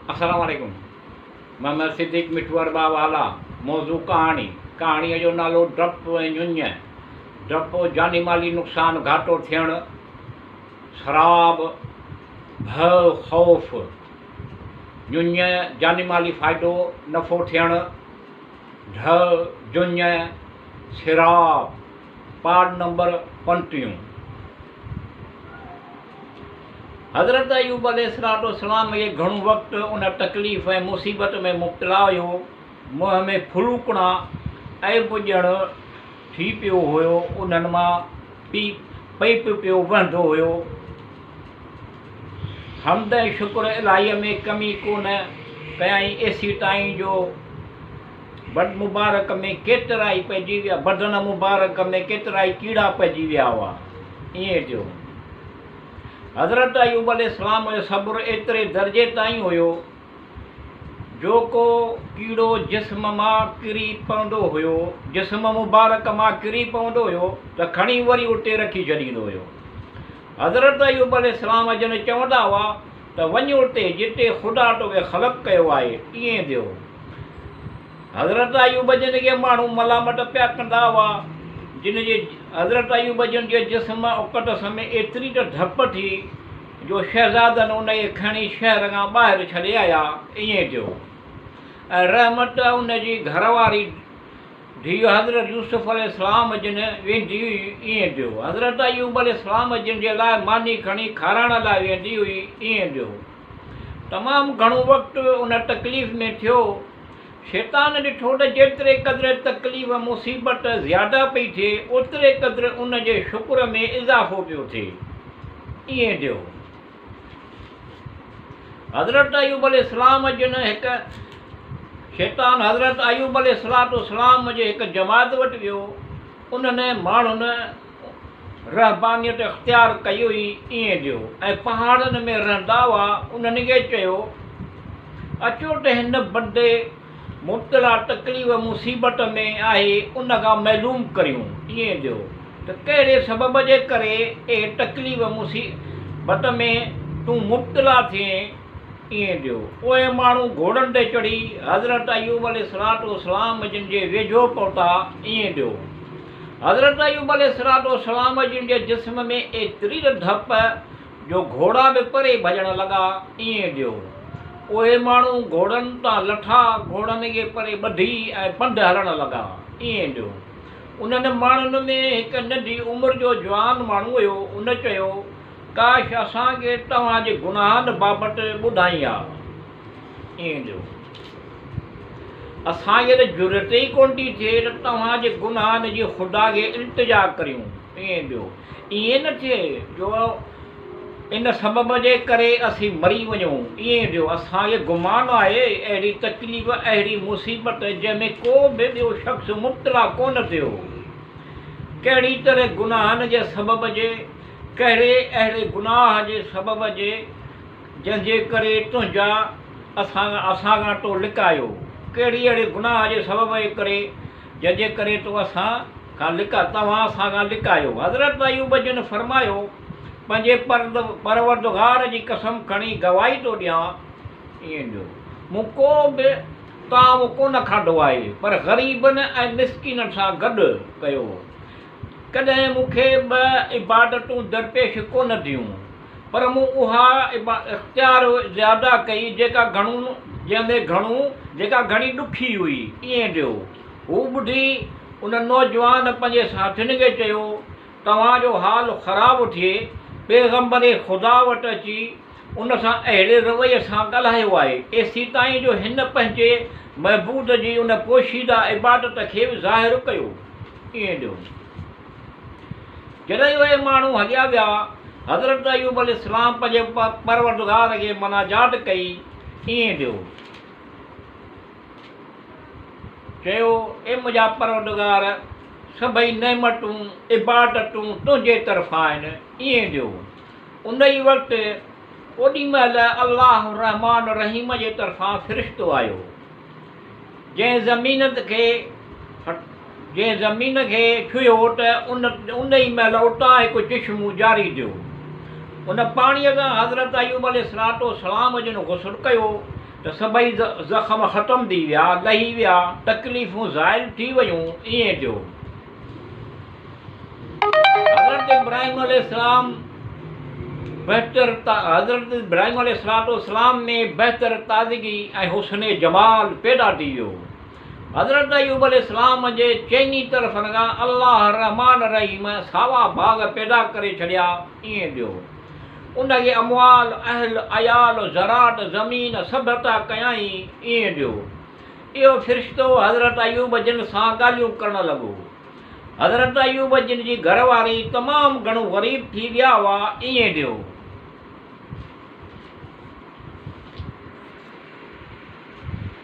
अस्सलाम वालेकुम। मोहम्मद सिद्दीक मिठू अरबा वाला। मौजू कहानी। कहाणीअ जो नालो डपु ऐं ञुञ। डपु जानी माली नुक़सान घाटो थियणु, शराब भउ ख़ौफ़। ञुञ जानी माली फ़ाइदो नफ़ो थियणु, ढ जुञ सिराब। Part number 35। हज़रत अयूब अलैहिस्सलाम ये घणो वक़्तु उन तकलीफ़ ऐं मुसीबत में मुब्तला हुयो। मुंहं में फुलूकणा ऐब ॼणु थी पियो हुयो। उन्हनि मां पईप पियो वहंदो हुयो। हमद ऐं शुक्र इलाहीअ में कमी कोन कयाईं। एसी ताईं जो बद मुबारक में केतिरा ई पइजी विया, बदन मुबारक में केतिरा ई कीड़ा पइजी विया हुआ। ईअं थियो। हज़रत अयूब अलैहिस्सलाम जो सब्र एतिरे दर्जे ताईं हुयो जो को कीड़ो जिस्म मां किरी पवंदो हुयो, जिस्म मुबारक मां किरी पवंदो हुयो त खणी वरी उते रखी छॾींदो हुयो। हज़रत अयूब अलैहिस्सलाम जन चवंदा हुआ त वञ उते जिते ख़ुदा तोखे ख़लक़ कयो आहे। ईअं थियो। हज़रत अयूब जन खे माण्हू मलामत पिया कंदा हुआ, जिन जे हज़रत अयूब जन जे जिस्म उकटस में एतिरी त धप थी जो शहज़ादनि उन खे खणी शहर खां ॿाहिरि छॾे आया। ईअं थियो। ऐं रहमत उन जी घरवारी धीउ हज़रत यूसुफ अलैहिस्सलाम जिन वेंदी हुई। ईअं थियो। हज़रत अयूब अलैहिस्सलाम जिन जे लाइ मानी खणी खाराइण लाइ वेंदी हुई। ईअं थियो। तमामु घणो वक़्तु उन तकलीफ़ में थियो। शैतान ॾिठो त जेतिरे क़द्र तकलीफ़ मुसीबत ज़्यादा पई थिए, ओतिरे क़द्र उन जे शुक्र में इज़ाफ़ो पियो थिए। ईअं थियो। हज़रत अयूब अलैहिस्सलाम जिन हिकु शैतान हज़रत अयूब अलैहिस्सलाम जे हिकु जमात वटि वियो। उन्हनि माण्हुनि रहबानियत इख़्तियार कई हुई। ईअं थियो। ऐं पहाड़नि में रहंदा हुआ। उन्हनि खे चयो अचो त हिन बंदे मुब्तला तकलीफ़ मुसीबत में आहे, उन खां महलूम करियूं। ईअं थियो त कहिड़े सबब जे करे तकलीफ़ मुसीबत में तूं मुब्तला थिए। ईअं थियो। उहे माण्हू घोड़नि ते चढ़ी हज़रत अयूब अलैहिस्सलाम जिन जे वेझो पहुता। ईअं थियो। हज़रत अयूब अलैहिस्सलाम जिन जे जिस्म में एतिरी धप जो घोड़ा बि परे भॼण लॻा। ईअं थियो। उहे माण्हू घोड़नि तां लथा, घोड़नि खे परे ॿधी ऐं पंधु हलणु लॻा। ईअं थियो। उन्हनि माण्हुनि में हिकु नंढी उमिरि जो जवान माण्हू हुयो। उन चयो काश असांखे तव्हांजे गुनाहनि बाबति ॿुधाई आहे। ईअं थियो। असांखे त ज़रूरत ई कोन थी थिए त तव्हांजे गुनाहनि जी ख़ुदा खे इल्तिजा करियूं। ईअं थियो। ईअं न थिए जो इन सबब जे करे असीं मरी वञूं। ईअं थियो। असांखे गुमान आहे अहिड़ी तकलीफ़, अहिड़ी मुसीबत जंहिंमें को बि ॿियो शख़्स मुब्तला कोन थियो। कहिड़ी तरह गुनाहनि जे सबब जे, कहिड़े अहिड़े गुनाह जे सबब जे जंहिंजे करे तुंहिंजा असां खां तो लिकायो। कहिड़ी अहिड़े गुनाह जे सबब जे करे जंहिंजे करे तो असां खां तव्हां असां खां लिकायो। हज़रत अयूब जिन फरमायो पंहिंजे परवरदिगार जी कसम खणी गवाही थो ॾियां। ईअं थियो। मूं को बि ताम कोन खाधो आहे, पर ग़रीबनि ऐं मिसकिननि सां गॾु कयो। कॾहिं मूंखे ॿ इबादतूं दरपेश कोन थियूं, पर मूं उहा इख़्तियार ज़्यादा कई जेका घणी ॾुखी हुई। ईअं थियो। हू ॿुधी उन नौजवान पंहिंजे साथियुनि खे चयो तव्हांजो हाल ख़राबु थिए, पैगम्बर ख़ुदा वटि अची उन सां अहिड़े रवैये सां ॻाल्हायो आहे, एसी ताईं जो हिन पंहिंजे महबूद जी उन पोशीदा इबादत खे बि ज़ाहिरु कयो। ईअं थियो। जॾहिं उहे माण्हू हलिया विया, हज़रत अयूब अलैहिस्सलाम पंहिंजे परवरदिगार खे मनाजात कई। ईअं थियो। चयो ए मुंहिंजा परवरदिगार, सभई नेमतूं इबादतूं तुंहिंजे तरफ़ां आहिनि। ईअं थियो। उन ई वक़्तु ओॾी महिल अल्लाह रहमान रहीम जे तरफ़ां फ़रिश्तो आयो, जंहिं ज़मीन खे छुयो त उन ई महिल उतां हिकु चश्मो जारी थियो। उन पाणीअ खां हज़रत अयूब अलैहिस्सलाम जिन गुस्ल कयो त सभई ज़ख़्म ख़तम थी विया, लही विया, तकलीफ़ूं ज़ाइल थी वियूं। ईअं थियो। हज़रत इब्राहिम अलैहिस्सलाम हज़रत इब्राहिम अलैहिस्सलाम में बहितर ताज़गी ऐं हुस्न जमाल पैदा थी वियो। हज़रत अयूब अलैहिस्सलाम जे चइनी तरफ़ खां अल्लाह रहमान रहीम सावा बाग़ पैदा करे छॾिया। ईअं थियो। उनखे अमवाल, अहल, अयाल, ज़रात, ज़मीन सभु अता कयाईं। ईअं थियो। इहो फ़रिश्तो हज़रत अयूब जिन सां ॻाल्हियूं करणु लॻो। हज़रत अयूब जिन जी घरवारी तमामु घणो ग़रीब थी विया हुआ। ईअं थियो।